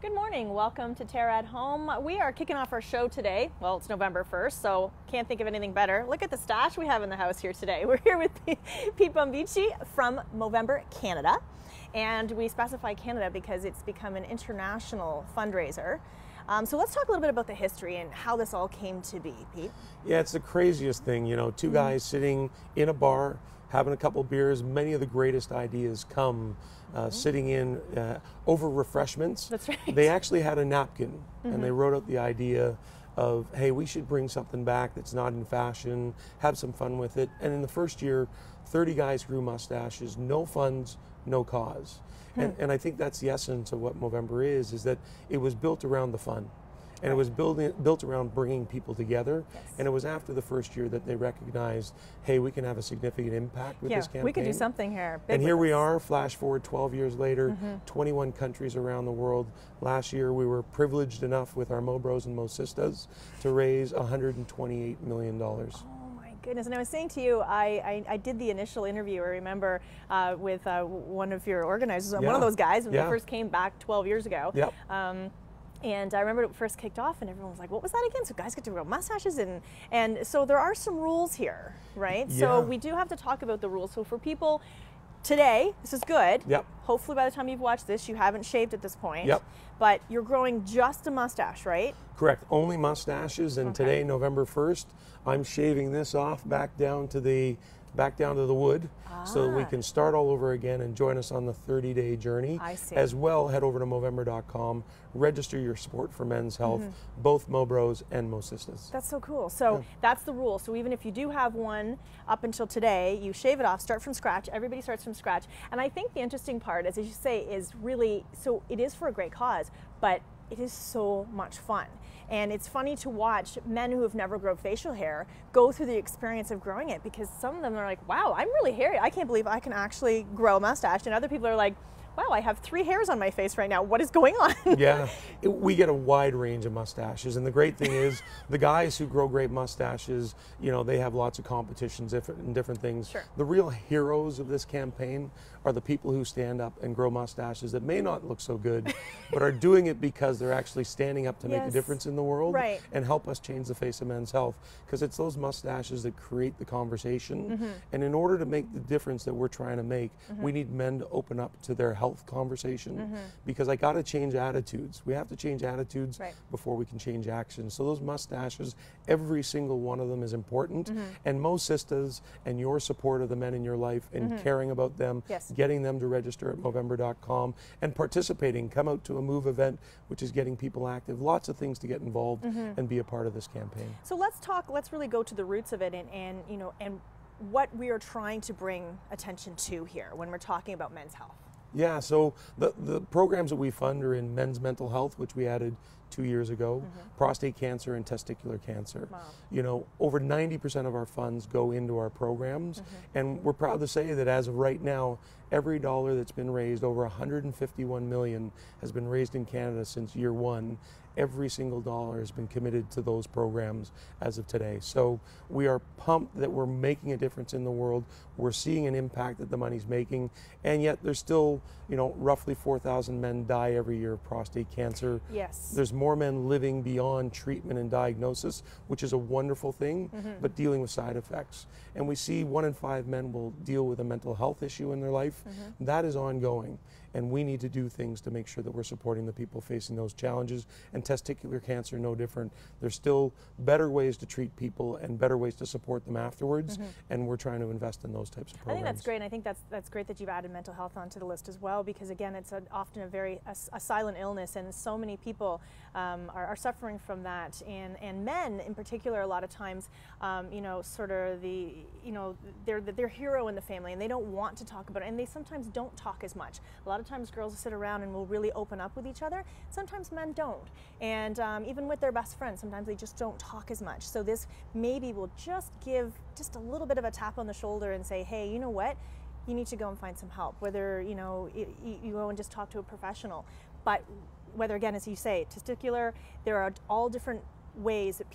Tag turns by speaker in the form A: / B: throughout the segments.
A: Good morning. Welcome to TERRA at Home. We are kicking off our show today. Well, it's November 1st, so can't think of anything better. Look at the stash we have in the house here today. We're here with Pete Bombici from Movember Canada. And we specify Canada because it's become an international fundraiser. So let's talk a little bit about the history and how this all came to be, Pete.
B: Yeah, it's the craziest thing, you know, two guys sitting in a bar, having a couple beers. Many of the greatest ideas come sitting in over refreshments.
A: That's right.
B: They actually had a napkin and they wrote out the idea of, hey, we should bring something back that's not in fashion, have some fun with it. And in the first year, 30 guys grew mustaches, no funds, no cause. And I think that's the essence of what Movember is that it was built around the fun. And it was built around bringing people together.
A: Yes.
B: And it was after the first year that they recognized, hey, we can have a significant impact with this campaign.
A: We could do something here.
B: And here we are, flash forward 12 years later, 21 countries around the world. Last year we were privileged enough with our Mobros and Mosistas to raise $128 million.
A: Goodness, and I was saying to you, I did the initial interview, I remember, with one of your organizers, one of those guys when we first came back 12 years ago.
B: Yep.
A: And I remember it first kicked off and everyone was like, what was that again? So guys get to grow mustaches and so there are some rules here, right?
B: Yeah.
A: So we do have to talk about the rules. So for people today, this is good.
B: Yep.
A: Hopefully by the time you've watched this, you haven't shaved at this point.
B: Yep. But
A: you're growing just a mustache, right?
B: Correct, only mustaches, and today, November 1st, I'm shaving this off back down to the wood so that we can start all over again and join us on the 30-day journey.
A: I see.
B: As well, head over to Movember.com, register your support for men's health, both Mobros and Mosistas.
A: That's so cool. So that's the rule. So even if you do have one up until today, you shave it off, start from scratch. Everybody starts from scratch. And I think the interesting part, as you say, is really, so it is for a great cause, but it is so much fun. And it's funny to watch men who have never grown facial hair go through the experience of growing it, because some of them are like, wow, I'm really hairy. I can't believe I can actually grow a mustache. And other people are like, wow, I have 3 hairs on my face right now. What is going on?
B: Yeah, we get a wide range of mustaches. And the great thing is the guys who grow great mustaches, you know, they have lots of competitions in different things.
A: Sure.
B: The real heroes of this campaign are the people who stand up and grow mustaches that may not look so good, but are doing it because they're actually standing up to make a difference in the world and help us change the face of men's health. Because it's those mustaches that create the conversation. And in order to make the difference that we're trying to make, we need men to open up to their health conversation, because I got to change attitudes. We have to change attitudes before we can change action. So those mustaches, every single one of them is important. And Mosistas and your support of the men in your life and caring about them, getting them to register at Movember.com and participating, come out to a Move event, which is getting people active. Lots of things to get involved and be a part of this campaign.
A: So let's really go to the roots of it and you know, and what we are trying to bring attention to here when we're talking about men's health. Yeah,
B: so the programs that we fund are in men's mental health, which we added 2 years ago, prostate cancer and testicular cancer.
A: Wow.
B: You know, over 90% of our funds go into our programs, and we're proud to say that as of right now, every dollar that's been raised, over 151 million, has been raised in Canada since year 1. Every single dollar has been committed to those programs as of today. So we are pumped that we're making a difference in the world. We're seeing an impact that the money's making, and yet there's still, you know, roughly 4,000 men die every year of prostate cancer.
A: Yes.
B: There's more men living beyond treatment and diagnosis, which is a wonderful thing, but dealing with side effects. And we see 1 in 5 men will deal with a mental health issue in their life. That is ongoing. And we need to do things to make sure that we're supporting the people facing those challenges. And testicular cancer, no different. There's still better ways to treat people and better ways to support them afterwards. And we're trying to invest in those types of programs.
A: I think that's great. And I think that's great that you've added mental health onto the list as well, because again, it's often a silent illness, and so many people are suffering from that. And men in particular, a lot of times, you know, sort of they're hero in the family, and they don't want to talk about it, and they sometimes don't talk as much. A lot of times girls sit around and will really open up with each other. Sometimes men don't. And even with their best friends, sometimes they just don't talk as much. So this maybe will just give just a little bit of a tap on the shoulder and say, hey, you know what? You need to go and find some help. Whether, you know, you go and just talk to a professional. But whether, again, as you say, testicular, there are all different ways that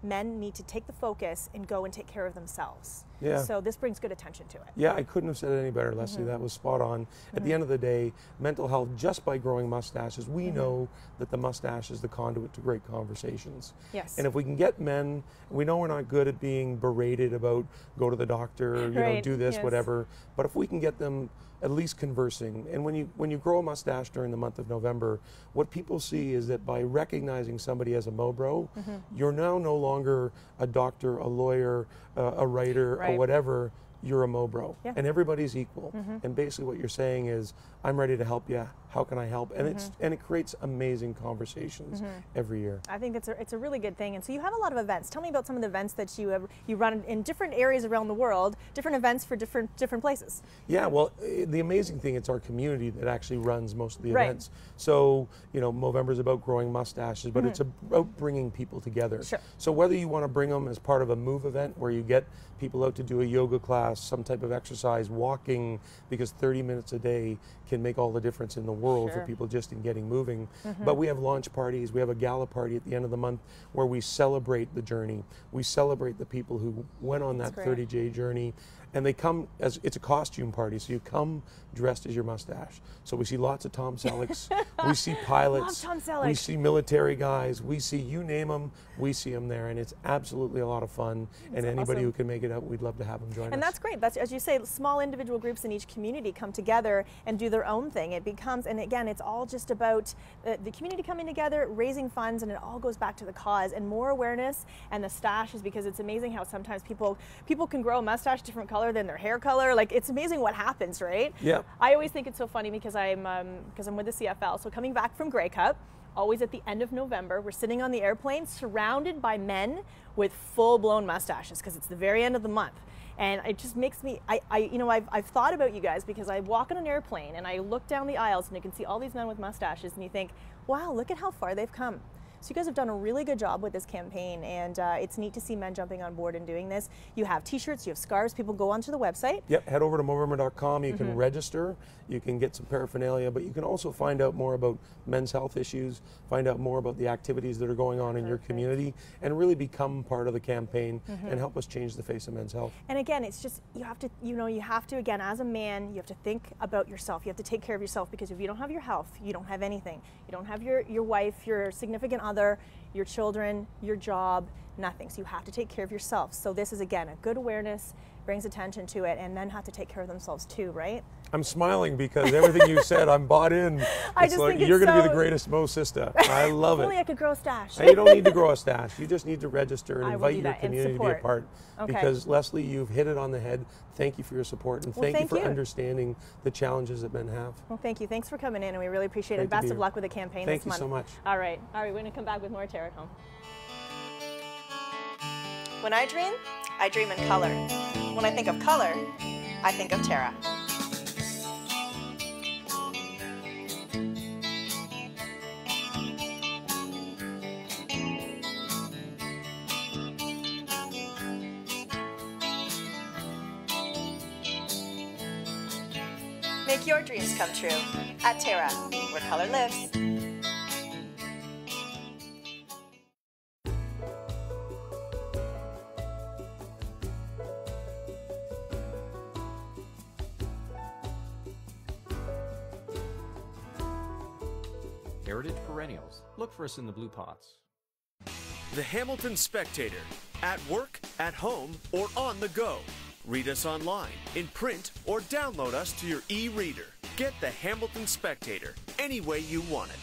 A: men need to take the focus and go and take care of themselves.
B: Yeah.
A: So this brings good attention to it.
B: Yeah, I couldn't have said it any better, Leslie. That was spot on. At the end of the day, mental health, just by growing mustaches, we know that the mustache is the conduit to great conversations.
A: Yes.
B: And if we can get men, we know we're not good at being berated about go to the doctor, you know, do this, whatever, but if we can get them at least conversing. And when you grow a mustache during the month of November, what people see is that by recognizing somebody as a Mobro, you're now no longer a doctor, a lawyer, a writer, or whatever. You're a Mobro, and everybody's equal. And basically what you're saying is, I'm ready to help you. How can I help? And it creates amazing conversations every year.
A: I think it's a really good thing. And so you have a lot of events. Tell me about some of the events that you run in different areas around the world, different events for different places.
B: Yeah, well, the amazing thing, it's our community that actually runs most of the events. So, you know, Movember is about growing mustaches, but it's about bringing people together.
A: Sure.
B: So whether you want to bring them as part of a Move event where you get people out to do a yoga class, some type of exercise, walking, because 30 minutes a day can make all the difference in the world for people just in getting moving. But we have launch parties, we have a gala party at the end of the month where we celebrate the journey. We celebrate the people who went on that 30-day journey, and they come as, it's a costume party, so you come dressed as your mustache. So we see lots of Tom Sellecks, we see pilots, we see military guys, we see, you name them, we see them there, and it's absolutely a lot of fun. And anybody who can make it out, we'd love to have them join us.
A: And that's great. That's, as you say, small individual groups in each community come together and do their own thing. It becomes, and again, it's all just about the community coming together, raising funds, and it all goes back to the cause and more awareness. And the stash is, because it's amazing how sometimes people can grow a mustache different color than their hair color. Like, it's amazing what happens, right?
B: Yeah.
A: I always think it's so funny because I'm with the CFL, so coming back from Grey Cup, always at the end of November, we're sitting on the airplane surrounded by men with full-blown mustaches because it's the very end of the month. And it just makes me, you know, I've thought about you guys because I walk on an airplane and I look down the aisles and you can see all these men with mustaches and you think, wow, look at how far they've come. So you guys have done a really good job with this campaign, and it's neat to see men jumping on board and doing this. You have t-shirts, you have scarves, people go onto the website.
B: Yep, head over to Movember.com, you can register, you can get some paraphernalia, but you can also find out more about men's health issues, find out more about the activities that are going on in your community, and really become part of the campaign and help us change the face of men's health.
A: And again, it's just, you have to, you know, again, as a man, you have to think about yourself. You have to take care of yourself, because if you don't have your health, you don't have anything. You don't have your wife, your significant other, your children, your job, nothing. So you have to take care of yourself. So this is, again, a good awareness, brings attention to it, and men have to take care of themselves too, right?
B: I'm smiling because everything you said, I'm bought in.
A: I just think
B: you're going to be the greatest Mo Sista. I love it.
A: If only I could grow a stash.
B: And you don't need to grow a stash. You just need to register and invite your community to be a part.
A: Okay.
B: Because, Leslie, you've hit it on the head. Thank you for your support, and thank you for understanding the challenges that men have.
A: Well, thank you. Thanks for coming in, and we really appreciate it. Best of luck with the campaign this month.
B: Thank you so much.
A: All right, we're going to come back with more TERRA at Home. When I dream in color. When I think of color, I think of TERRA. Make your dreams come true at TERRA, where color lives.
C: Heritage Perennials. Look for us in the blue pots.
D: The Hamilton Spectator. At work, at home, or on the go. Read us online, in print, or download us to your e-reader. Get the Hamilton Spectator any way you want it.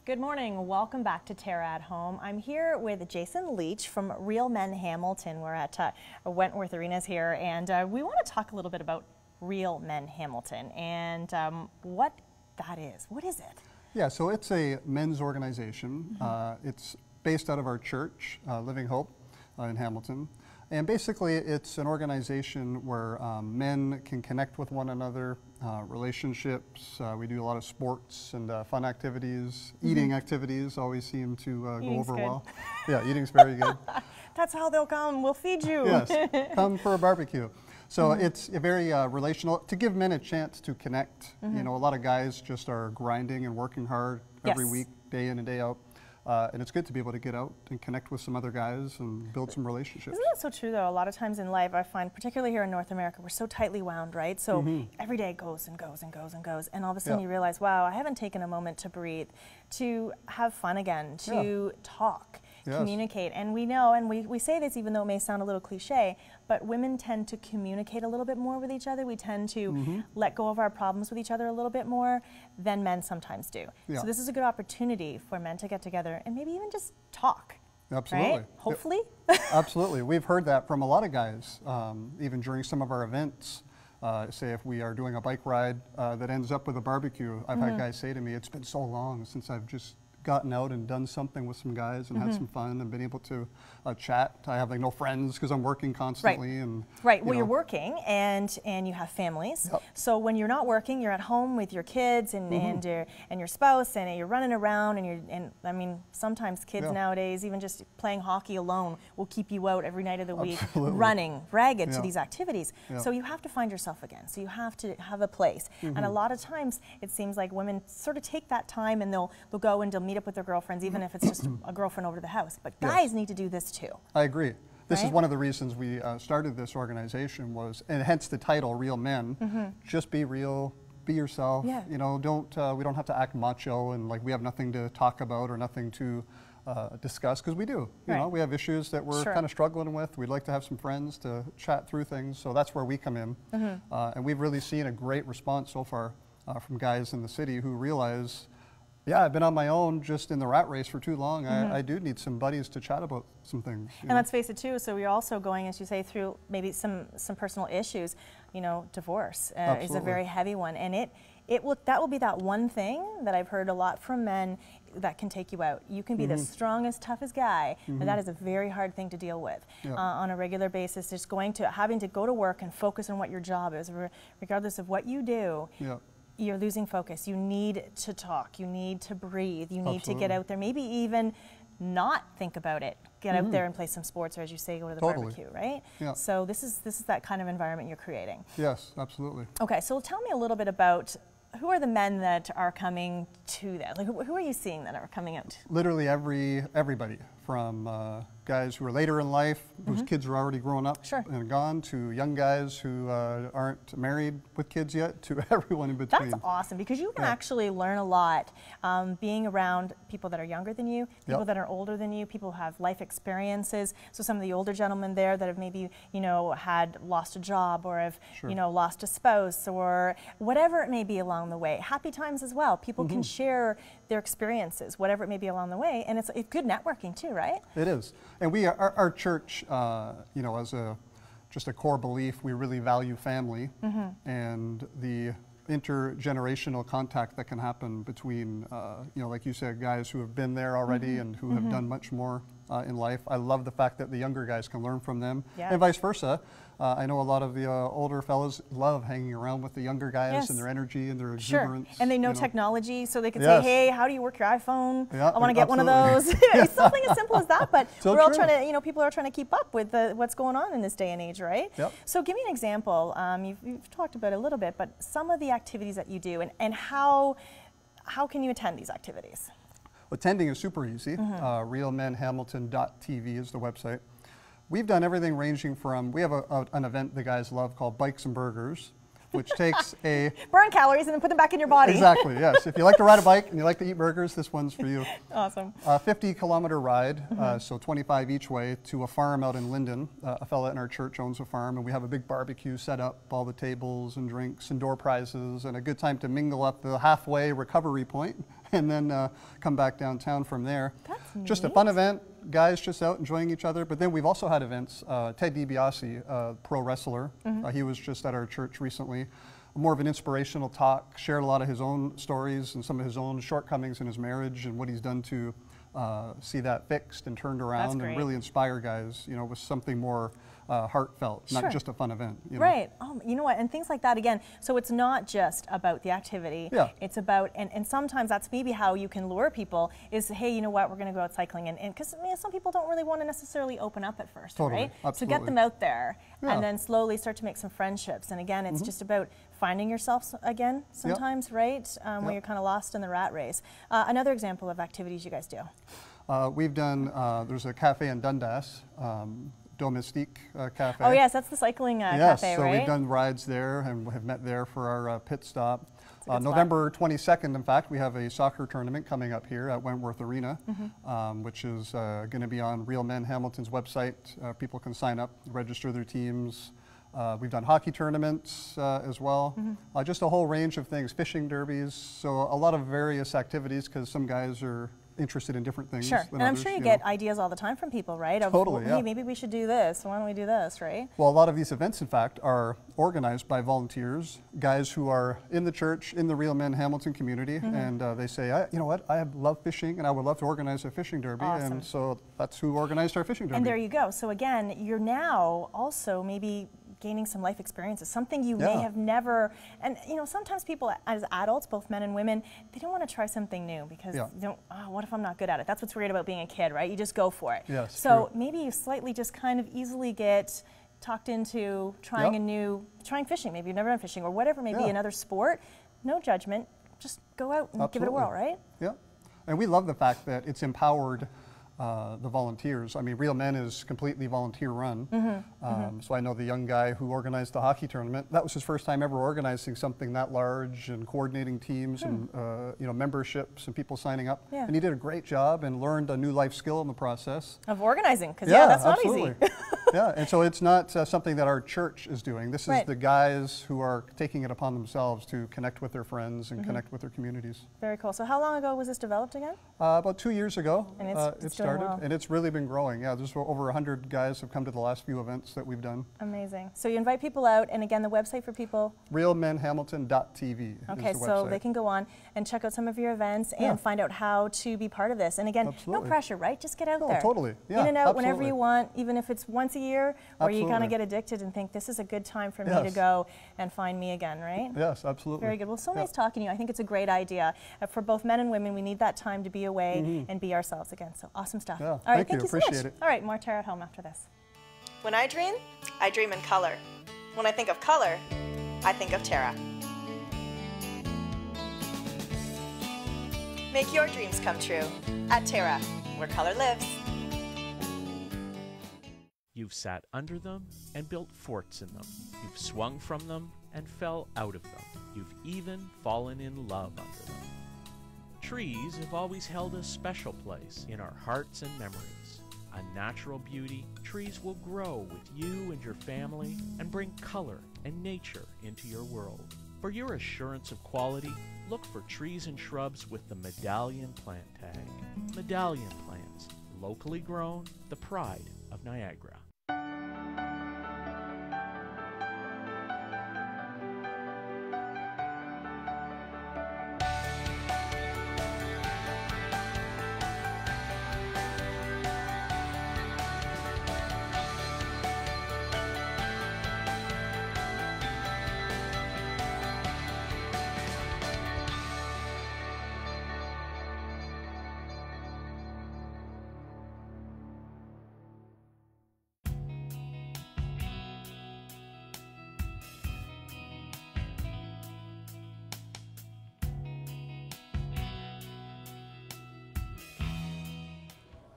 A: Good morning. Welcome back to TERRA at Home. I'm here with Jason Leach from Real Men Hamilton. We're at Wentworth Arenas here, and we want to talk a little bit about Real Men Hamilton and what that is. What is it?
E: Yeah, so it's a men's organization. It's based out of our church, Living Hope in Hamilton. And basically, it's an organization where men can connect with one another, relationships. We do a lot of sports and fun activities. Eating activities always seem to go over well. Yeah, eating's very good.
A: that's how they'll come. We'll feed you.
E: Yes, come for a barbecue. So it's a very relational, to give men a chance to connect. You know, a lot of guys just are grinding and working hard every week, day in and day out. And it's good to be able to get out and connect with some other guys and build some relationships.
A: Isn't that so true, though? A lot of times in life, I find, particularly here in North America, we're so tightly wound, right? So every day goes and goes and goes and goes. And all of a sudden you realize, wow, I haven't taken a moment to breathe, to have fun again, to talk. Communicate. And we know, and we say this even though it may sound a little cliche, but women tend to communicate a little bit more with each other. We tend to let go of our problems with each other a little bit more than men sometimes do. So this is a good opportunity for men to get together and maybe even just talk.
E: Absolutely.
A: Right? Hopefully.
E: Absolutely. We've heard that from a lot of guys, even during some of our events. Say if we are doing a bike ride that ends up with a barbecue, I've had guys say to me, it's been so long since I've just gotten out and done something with some guys and had some fun and been able to chat. I have like no friends because I'm working constantly. And
A: well, you're working and you have families. So when you're not working, you're at home with your kids and your spouse, and you're running around, and I mean, sometimes kids nowadays, even just playing hockey alone will keep you out every night of the week, running ragged to these activities. So you have to find yourself again. So you have to have a place. And a lot of times it seems like women sort of take that time and they'll go and they'll meet up with their girlfriends, even if it's just a girlfriend over to the house. But guys need to do this too.
E: I agree. This is one of the reasons we started this organization was, and hence the title, Real Men. Just be real, be yourself. You know, we don't have to act macho and like we have nothing to talk about or nothing to discuss, because we do. You know, we have issues that we're kind of struggling with. We'd like to have some friends to chat through things. So that's where we come in. And we've really seen a great response so far from guys in the city who realize, yeah, I've been on my own just in the rat race for too long. I do need some buddies to chat about some things.
A: And let's face it too, so we're also going, as you say, through maybe some personal issues. You know, divorce is a very heavy one, and that will be that one thing that I've heard a lot from men that can take you out. You can be the strongest, toughest guy, but that is a very hard thing to deal with on a regular basis. Just having to go to work and focus on what your job is, regardless of what you do. You're losing focus. You need to talk. You need to breathe. You need to get out there. Maybe even not think about it. Get out there and play some sports, or as you say, go to the barbecue, right? So this is that kind of environment you're creating.
E: Yes, absolutely.
A: Okay, so tell me a little bit about who are the men that are coming to that? Like, who are you seeing that are coming out?
E: Literally everybody, from guys who are later in life, whose kids are already grown up and gone, to young guys who aren't married with kids yet, to everyone in between.
A: That's awesome, because you can actually learn a lot being around people that are younger than you, people that are older than you, people who have life experiences. So some of the older gentlemen there that have maybe, you know, had lost a job or have, you know, lost a spouse or whatever it may be along the way. Happy times as well. People can share their experiences, whatever it may be along the way, and it's good networking too, right?
E: It is. And we are, our church, you know, as just a core belief, we really value family and the intergenerational contact that can happen between, you know, like you said, guys who have been there already and who have done much more in life. I love the fact that the younger guys can learn from them and vice versa. I know a lot of the older fellas love hanging around with the younger guys and their energy and their exuberance.
A: And they know technology, so they can say, hey, how do you work your iPhone? I want to get one of those. Something as simple as that, but we're all trying to, you know, people are trying to keep up with what's going on in this day and age, right? So give me an example. You've talked about it a little bit, but some of the activities that you do and how can you attend these activities?
E: Attending is super easy. realmenhamilton.tv is the website. We've done everything ranging from, we have an event the guys love called Bikes and Burgers, which takes a...
A: Burn calories and then put them back in your body.
E: Exactly, yes. If you like to ride a bike and you like to eat burgers, this one's for you.
A: Awesome.
E: A 50-kilometer ride, so 25 each way, to a farm out in Linden. A fella in our church owns a farm, and we have a big barbecue set up, all the tables and drinks and door prizes, and a good time to mingle up the halfway recovery point, and then come back downtown from there. That's just neat. A fun event. Guys just out enjoying each other. But then we've also had events. Ted DiBiase, pro wrestler, he was just at our church recently. More of an inspirational talk, shared a lot of his own stories and some of his own shortcomings in his marriage and what he's done to see that fixed and turned around and really inspire guys, you know, with something more heartfelt,
A: Sure.
E: not just a fun event. You know?
A: Right. You know what? And things like that again. So it's not just about the activity.
E: Yeah.
A: It's about, and sometimes that's maybe how you can lure people is, hey, you know what? We're going to go out cycling, and because some people don't really want to necessarily open up at first,
E: Totally.
A: right?
E: Absolutely.
A: So get them out there,
E: Yeah.
A: and then slowly start to make some friendships. And again, it's just about finding yourself again sometimes, right? When you're kind of lost in the rat race. Another example of activities you guys do.
E: We've done, there's a cafe in Dundas, Domestique Cafe.
A: Oh yes, that's the cycling
E: yes,
A: cafe,
E: so
A: right?
E: we've done rides there and have met there for our pit stop.
A: a good spot.
E: November 22nd, in fact, we have a soccer tournament coming up here at Wentworth Arena, which is going to be on Real Men Hamilton's website. People can sign up, register their teams. We've done hockey tournaments as well. Just a whole range of things, fishing derbies, so a lot of various activities because some guys are interested in different things.
A: Sure,
E: than
A: and
E: others,
A: I'm sure you
E: know.
A: get ideas all the time from people, right? Of,
E: Totally,
A: well,
E: yeah.
A: hey, maybe we should do this. Why don't we do this, right?
E: Well, a lot of these events, in fact, are organized by volunteers, guys who are in the church, in the Real Men Hamilton community, and they say, you know what, I love fishing and I would love to organize a fishing derby,
A: Awesome.
E: and so that's who organized our fishing derby.
A: And there you go. So again, you're now also maybe gaining some life experiences, something you may have never, and you know, sometimes people as adults, both men and women, they don't want to try something new because they don't, oh, what if I'm not good at it? That's what's weird about being a kid, right? You just go for it.
E: Yes,
A: so
E: true.
A: maybe you slightly just kind of easily get talked into trying trying fishing. Maybe you've never done fishing or whatever, maybe another sport. No judgment, just go out and give it a whirl, right?
E: Yeah, and we love the fact that it's empowered the volunteers. I mean, Real Men is completely volunteer run. So I know the young guy who organized the hockey tournament, that was his first time ever organizing something that large and coordinating teams and you know, memberships and people signing up. And he did a great job and learned a new life skill in the process.
A: Of organizing, because that's not
E: absolutely.
A: easy.
E: Yeah, and so it's not something that our church is doing. This is
A: Right.
E: the guys who are taking it upon themselves to connect with their friends and connect with their communities.
A: Very cool. So how long ago was this developed again?
E: About 2 years ago,
A: And
E: it
A: it's
E: started,
A: doing well.
E: and it's really been growing. Yeah, there's over 100 guys have come to the last few events that we've done.
A: Amazing. So you invite people out, and again, the website for people?
E: realmenhamilton.tv
A: Okay,
E: is the
A: so
E: website.
A: they can go on and check out some of your events and find out how to be part of this. And again,
E: Absolutely.
A: no pressure, right? Just get out
E: No,
A: there.
E: totally. Yeah,
A: in and out whenever
E: absolutely.
A: you want, even if it's once a year, or you kind
E: Absolutely.
A: of get addicted and think, this is a good time for me
E: Yes.
A: to go and find me again, right?
E: Yes, absolutely.
A: Very good. Well, so
E: Yeah.
A: nice talking to you. I think it's a great idea. For both men and women, we need that time to be away and be ourselves again. So awesome stuff.
E: Yeah,
A: All right,
E: thank you.
A: so
E: Appreciate
A: much.
E: it.
A: All right, more Terra at home after this. When I dream in color. When I think of color, I think of Terra. Make your dreams come true at Terra, where color lives.
F: You've sat under them and built forts in them. You've swung from them and fell out of them. You've even fallen in love under them. Trees have always held a special place in our hearts and memories. A natural beauty, trees will grow with you and your family and bring color and nature into your world. For your assurance of quality, look for trees and shrubs with the Medallion plant tag. Medallion plants, locally grown, the pride of Niagara.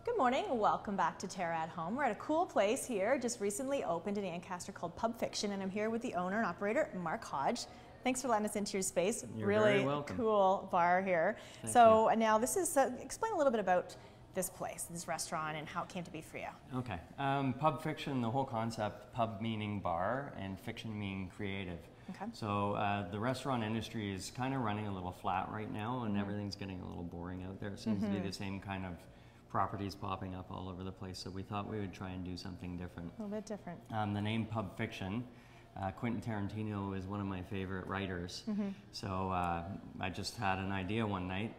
A: Good morning, welcome back to Terra at Home. We're at a cool place here, just recently opened in Ancaster called Pub Fiction, and I'm here with the owner and operator, Mark Hodge. Thanks for letting us into your space.
G: You're
A: really
G: very welcome.
A: Cool bar here.
G: Thank
A: so now this is, explain a little bit about this place, this restaurant, and how it came to be for you.
G: Okay. Pub Fiction, the whole concept, pub meaning bar and fiction meaning creative.
A: Okay.
G: So the restaurant industry is kind of running a little flat right now, and everything's getting a little boring out there. It seems to be the same kind of properties popping up all over the place, so we thought we would try and do something different.
A: A little bit different.
G: The name Pub Fiction Quentin Tarantino is one of my favorite writers. So I just had an idea one night.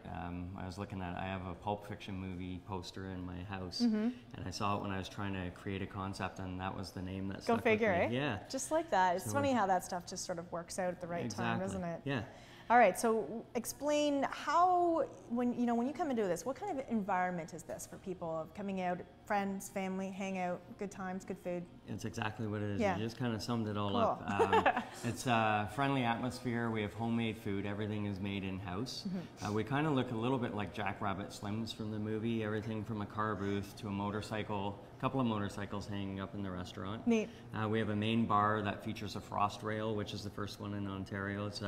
G: I was looking at, I have a Pulp Fiction movie poster in my house, and I saw it when I was trying to create a concept, and that was the name that stuck
A: Go figure,
G: with me.
A: eh?
G: Yeah.
A: Just like that. It's funny how that stuff just sort of works out at the right time, doesn't it?
G: Yeah.
A: All right, so explain how, when you come into this, what kind of environment is this for people coming out, friends, family, hang out, good times, good food?
G: It's exactly what it is.
A: Yeah.
G: You just kind of summed it all
A: Cool.
G: up. It's a friendly atmosphere. We have homemade food. Everything is made in-house. We kind of look a little bit like Jackrabbit Slims from the movie. Everything from a car booth to a motorcycle, a couple of motorcycles hanging up in the restaurant.
A: Neat.
G: We have a main bar that features a frost rail, which is the first one in Ontario. It's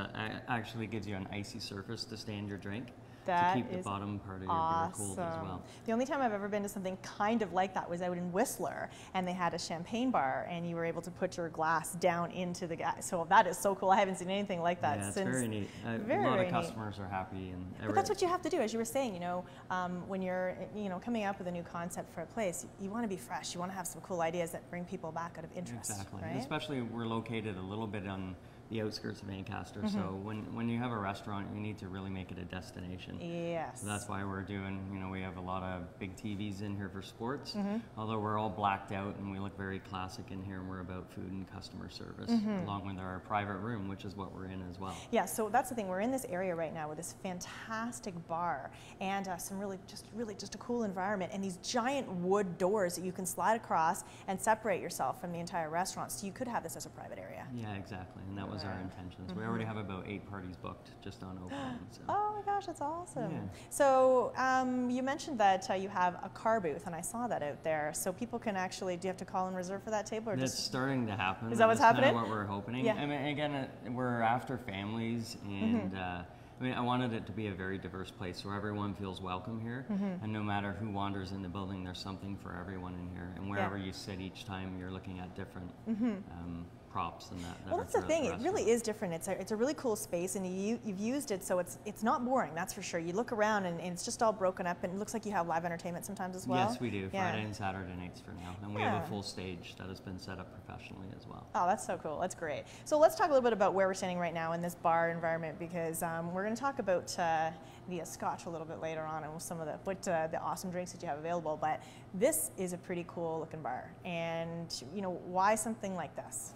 G: actually gives you an icy surface to stand your drink.
A: That
G: to keep the
A: is
G: bottom part of your beer cold as
A: awesome.
G: well.
A: The only time I've ever been to something kind of like that was out in Whistler, and they had a champagne bar, and you were able to put your glass down into the gas. So that is so cool. I haven't seen anything like that
G: Yeah, it's
A: since.
G: very neat.
A: Very,
G: a lot
A: very
G: of
A: neat.
G: customers are happy. And
A: But that's what you have to do, as you were saying. When you're coming up with a new concept for a place, you want to be fresh. You want to have some cool ideas that bring people back out of interest.
G: Exactly.
A: Right?
G: And especially we're located a little bit on the outskirts of Ancaster, so when you have a restaurant, you need to really make it a destination.
A: Yes.
G: So that's why we're doing, we have a lot of big TVs in here for sports, although we're all blacked out and we look very classic in here, and we're about food and customer service, along with our private room, which is what we're in as well.
A: Yeah, so that's the thing. We're in this area right now with this fantastic bar and some really just a cool environment, and these giant wood doors that you can slide across and separate yourself from the entire restaurant. So you could have this as a private area.
G: Yeah, exactly, and that was our intentions. We already have about 8 parties booked just on opening. So.
A: Oh my gosh, that's awesome.
G: Yeah.
A: So you mentioned that you have a car booth, and I saw that out there. So people can actually, do you have to call and reserve for that table? Or
G: That's
A: just
G: starting to happen.
A: Is that what's happening?
G: Kind of what we're hoping.
A: Yeah.
G: I mean, again, we're after families, and I wanted it to be a very diverse place where everyone feels welcome here, and no matter who wanders in the building, there's something for everyone in here. And wherever you sit each time, you're looking at different props and that.
A: Well, that's the thing. It really is different. It's a really cool space, and you've used it so it's not boring. That's for sure. You look around and it's just all broken up, and it looks like you have live entertainment sometimes as well.
G: Yes, we do.
A: Yeah.
G: Friday and Saturday nights for now, and we have a full stage that has been set up professionally as well.
A: Oh, that's so cool. That's great. So let's talk a little bit about where we're standing right now in this bar environment, because we're going to talk about the Scotch a little bit later on, and some of the awesome drinks that you have available. But this is a pretty cool looking bar, and why something like this?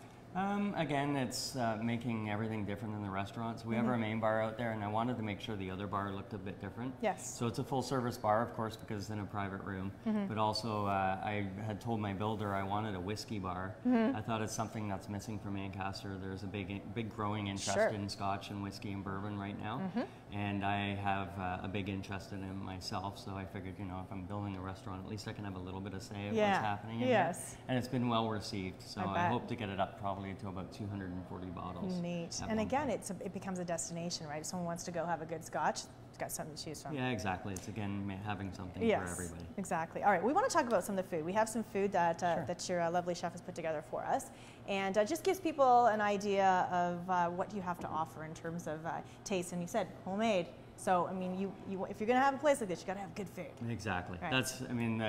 G: Again, it's making everything different in the restaurant. So we have our main bar out there, and I wanted to make sure the other bar looked a bit different.
A: Yes.
G: So it's a full-service bar, of course, because it's in a private room. But also, I had told my builder I wanted a whiskey bar. I thought it's something that's missing from Ancaster. There's a big growing interest in Scotch and whiskey and bourbon right now, and I have a big interest in it myself. So I figured, if I'm building a restaurant, at least I can have a little bit of say of what's happening in here. And it's been well received. So I hope to get it up probably to about 240 bottles.
A: Neat. And again, it becomes a destination, right? If someone wants to go have a good Scotch, it's got something to choose from.
G: Yeah, exactly. It's again having something for everybody.
A: Exactly. All right, we want to talk about some of the food. We have some food that that your lovely chef has put together for us, and just gives people an idea of what you have to offer in terms of taste. And you said homemade. So I mean, if you're going to have a place like this, you got to have good food.
G: Exactly.
A: Right.
G: That's. I mean,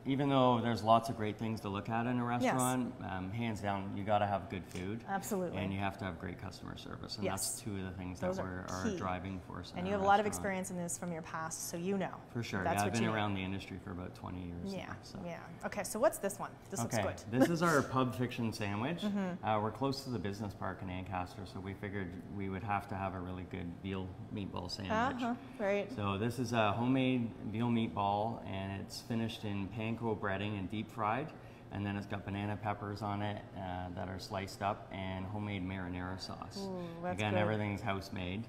G: even though there's lots of great things to look at in a restaurant, hands down, you got to have good food.
A: Absolutely.
G: And you have to have great customer service, and that's 2 of the things
A: Those
G: that are driving force.
A: And you have a lot of experience in this from your past, so you know.
G: For sure.
A: That's
G: I've been around the industry for about 20 years.
A: Yeah.
G: Now, so.
A: Yeah. Okay. So what's this one? This looks good.
G: This is our Pub Fiction sandwich. We're close to the business park in Ancaster, so we figured we would have to have a really good veal meatball sandwich.
A: Right.
G: So this is a homemade veal meatball, and it's finished in panko breading and deep fried, and then it's got banana peppers on it that are sliced up, and homemade marinara sauce.
A: Ooh, that's
G: Again,
A: good.
G: everything's house made.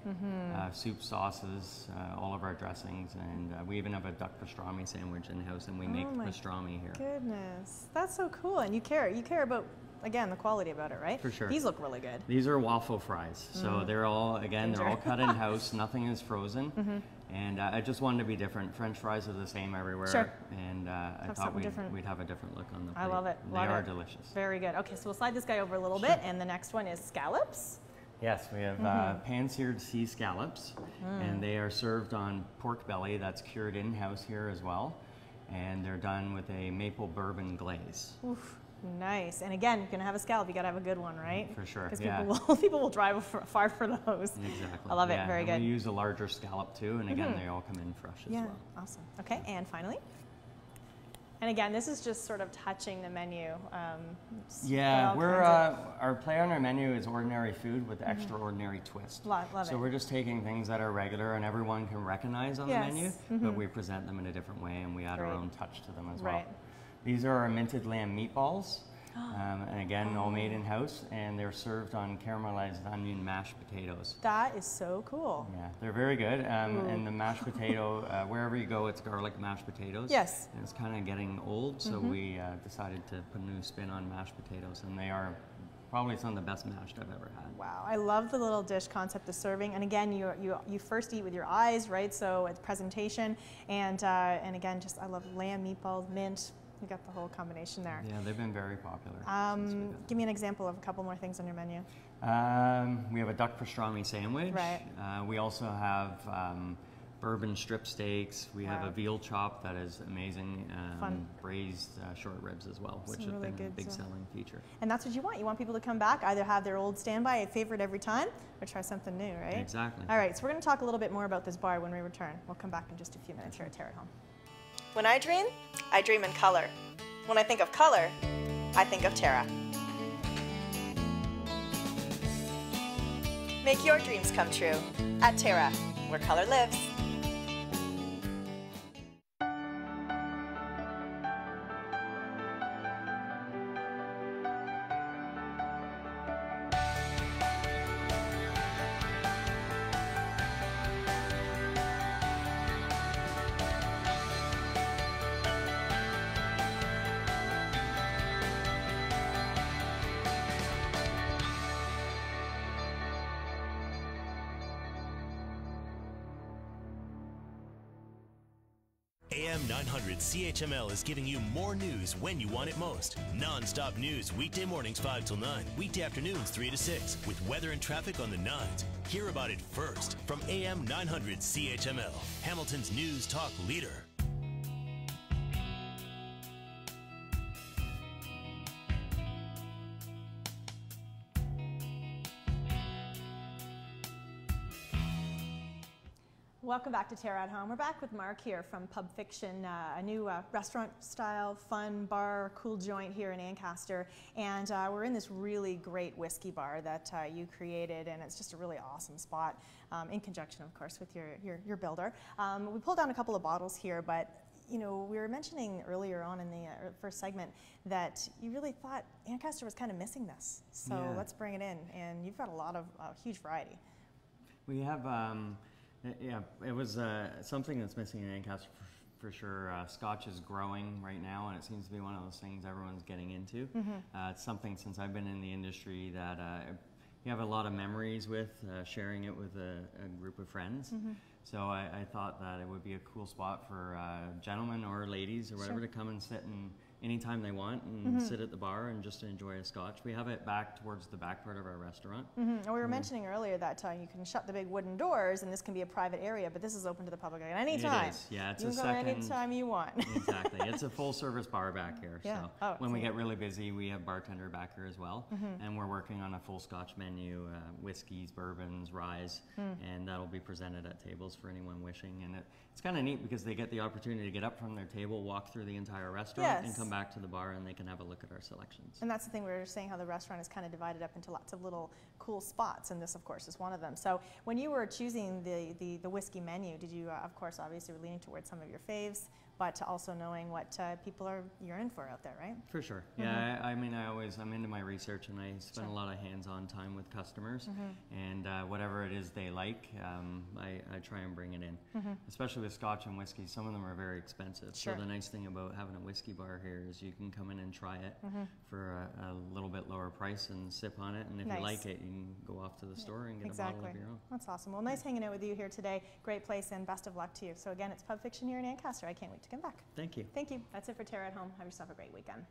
G: Soup, sauces, all of our dressings, and we even have a duck pastrami sandwich in house, and we make pastrami here.
A: Goodness, that's so cool. And you care about, again, the quality about it, right?
G: For sure.
A: These look really good.
G: These are waffle fries, so they're all they're all cut in house. Nothing is frozen. And I just wanted to be different. French fries are the same everywhere.
A: Sure.
G: And I thought we'd have a different look on the plate.
A: I love it.
G: They are delicious.
A: Very good. Okay, so we'll slide this guy over a little bit, and the next one is scallops.
G: Yes, we have pan-seared sea scallops, and they are served on pork belly that's cured in-house here as well. And they're done with a maple bourbon glaze.
A: Oof. Nice. And again, you're going to have a scallop. You got to have a good one, right?
G: For sure.
A: Because
G: yeah.
A: people will drive far for those.
G: Exactly.
A: I love it. Very
G: and
A: good.
G: We use a larger scallop too, and again, they all come in fresh as well.
A: Awesome. Okay, and finally. And again, this is just sort of touching the menu.
G: Yeah, our play on our menu is ordinary food with extraordinary twist.
A: Love
G: so
A: it.
G: we're just taking things that are regular and everyone can recognize on the menu, but we present them in a different way and we add our own touch to them as well. These are our minted lamb meatballs. And again, all made in-house, and they're served on caramelized onion mashed potatoes.
A: That is so cool.
G: Yeah, they're very good. And the mashed potato, wherever you go, it's garlic mashed potatoes.
A: Yes.
G: And it's kind of getting old, so we decided to put a new spin on mashed potatoes, and they are probably some of the best mashed I've ever had.
A: Wow, I love the little dish concept, the serving, and again, you first eat with your eyes, right? So it's presentation, and again, just I love lamb meatballs, mint. You got the whole combination there.
G: Yeah, they've been very popular.
A: Give me an example of a couple more things on your menu.
G: We have a duck pastrami sandwich.
A: Right.
G: We also have bourbon strip steaks. We have a veal chop that is amazing. Braised short ribs as well, which have been a big selling feature.
A: And that's what you want. You want people to come back, either have their old standby favorite every time, or try something new, right?
G: Exactly.
A: All right, so we're going to talk a little bit more about this bar when we return. We'll come back in just a few minutes here at TERRA at Home. When I dream in color. When I think of color, I think of TERRA. Make your dreams come true at TERRA, where color lives.
H: AM 900 CHML is giving you more news when you want it most. Non-stop news weekday mornings 5 till 9, weekday afternoons 3 to 6, with weather and traffic on the 9s. Hear about it first from AM 900 CHML, Hamilton's news talk leader.
A: Welcome back to TERRA at Home. We're back with Mark here from Pub Fiction, a new restaurant-style, fun bar, cool joint here in Ancaster. And we're in this really great whiskey bar that you created, and it's just a really awesome spot, in conjunction, of course, with your builder. We pulled down a couple of bottles here, but you know, we were mentioning earlier on in the first segment that you really thought Ancaster was kind of missing this. So let's bring it in, and you've got a lot of huge variety.
G: We have. Yeah, it was something that's missing in Ancaster for sure. Scotch is growing right now, and it seems to be one of those things everyone's getting into. It's something, since I've been in the industry, that you have a lot of memories with, sharing it with a group of friends. So I thought that it would be a cool spot for gentlemen or ladies or whatever to come and sit and anytime they want and sit at the bar and just enjoy a scotch. We have it back towards the back part of our restaurant.
A: And we were mentioning earlier that you can shut the big wooden doors and this can be a private area, but this is open to the public at any time.
G: It is, yeah. It's
A: you can go anytime you want.
G: Exactly. It's a full service bar back here.
A: Yeah.
G: So when we get really busy, we have bartender back here as well. And we're working on a full scotch menu, whiskeys, bourbons, ryes, and that'll be presented at tables for anyone wishing. And it's kind of neat because they get the opportunity to get up from their table, walk through the entire restaurant, and come back to the bar, and they can have a look at our selections.
A: And that's the thing, we were saying how the restaurant is kind of divided up into lots of little cool spots, and this, of course, is one of them. So when you were choosing the whiskey menu, did you, of course, obviously were leaning towards some of your faves, but also knowing what people are yearning for out there, right?
G: For sure. Yeah, I mean, I'm into my research, and I spend a lot of hands-on time with customers, and whatever it is they like, I try and bring it in. Especially with scotch and whiskey, some of them are very expensive. So the nice thing about having a whiskey bar here is you can come in and try it for a little bit lower price and sip on it, and if you like it, you can go off to the store and get a bottle of your own.
A: That's awesome. Well, nice hanging out with you here today. Great place, and best of luck to you. So again, it's Pub Fiction here in Ancaster. I can't wait to come back.
G: Thank you.
A: Thank you. That's it for TERRA at Home. Have yourself a great weekend.